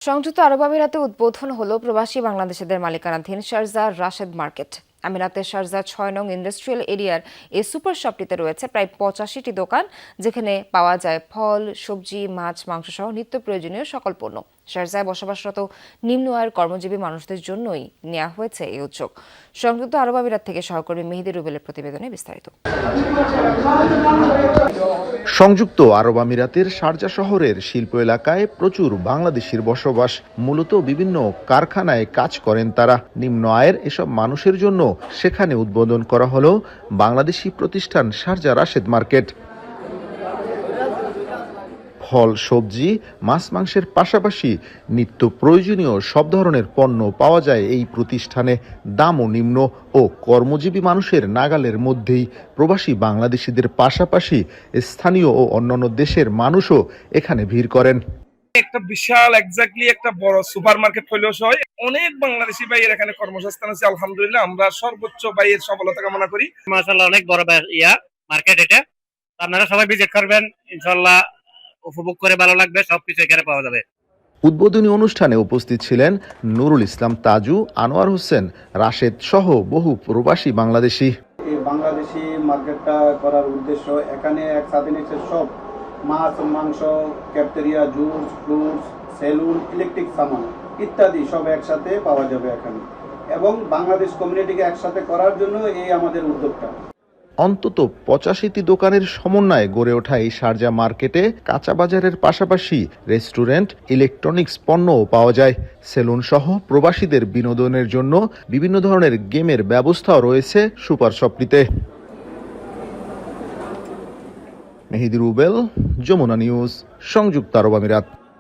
সংযুক্ত আরব আমিরাতে উদ্বোধন হলো প্রবাসী বাংলাদেশিদের মালিকানাধীন শারজাহ রাশেদ মার্কেট। আমিরাতের শারজাহ ৬ নং ইন্ডাস্ট্রিয়াল এরিয়ার এই সুপার শপটিতে রয়েছে প্রায় ৮৫টি দোকান, যেখানে পাওয়া যায় ফল, সবজি, মাছ, মাংস সহ নিত্য প্রয়োজনীয় সকল পণ্য। শারজাহে বসবাসরত নিম্ন আয়ের কর্মজীবী মানুষদের জন্যই নেওয়া হয়েছে এই উদ্যোগ। সংযুক্ত আরব আমিরাত থেকে সহকর্মী মেহেদী রুবেলের প্রতিবেদনে বিস্তারিত। সংযুক্ত আরব আমিরাতের শারজাহ শহরের শিল্প এলাকায় প্রচুর বাংলাদেশির বসবাস। মূলত বিভিন্ন কারখানায় কাজ করেন তারা। নিম্ন আয়ের এসব মানুষের জন্য সেখানে উদ্বোধন করা হলো বাংলাদেশি প্রতিষ্ঠান শারজাহ রাশেদ মার্কেট। ফল, সবজি, মাছ, মাংসের পাশাপাশি নিত্য প্রয়োজনীয় সব ধরনের পণ্য পাওয়া যায় এই প্রতিষ্ঠানে। দামও নিম্ন ও কর্মজীবী মানুষের নাগালের মধ্যেই। প্রবাসী বাংলাদেশিদের পাশাপাশি স্থানীয় ও অন্যান্য দেশের মানুষও এখানে ভিড় করেন। একটা বিশাল একটা বড় সুপার মার্কেট হইলেও সহ অনেক বাংলাদেশি ভাইয়ের এখানে কর্মসংস্থান আছে। আলহামদুলিল্লাহ, আমরা সর্বোচ্চ ভাইয়ের সফলতা কামনা করি। মাশাআল্লাহ, অনেক বড় মার্কেট এটা। আপনারা সবাই ভিজিট করবেন, ইনশাআল্লাহ উপভোগ করে ভালো লাগবে। সবকিছু এখানে পাওয়া যাবে। উদ্বোধনী অনুষ্ঠানে উপস্থিত ছিলেন নুরুল ইসলাম তাজু, আনোয়ার হোসেন, রাশেদ সহ বহু প্রবাসী বাংলাদেশি। এই বাংলাদেশি মার্কেটটা করার উদ্দেশ্য, এখানে একসাথে নিচে সব মাছ, মাংস, cafeteria, juice, fruits, salon, electric সামান ইত্যাদি সব একসাথে পাওয়া যাবে এখানে, এবং বাংলাদেশ কমিউনিটিকে একসাথে করার জন্য এই আমাদের উদ্যোগটা। অন্তত ৮৫টি দোকানের সমন্বয়ে গড়ে ওঠা এই শারজাহ মার্কেটে কাঁচা বাজারের পাশাপাশি রেস্টুরেন্ট, ইলেকট্রনিক্স পণ্যও পাওয়া যায়। সেলুন সহ প্রবাসীদের বিনোদনের জন্য বিভিন্ন ধরনের গেমের ব্যবস্থাও রয়েছে সুপার শপটিতে। মেহেদী রুবেল, যমুনা নিউজ, সংযুক্ত আরব আমিরাত।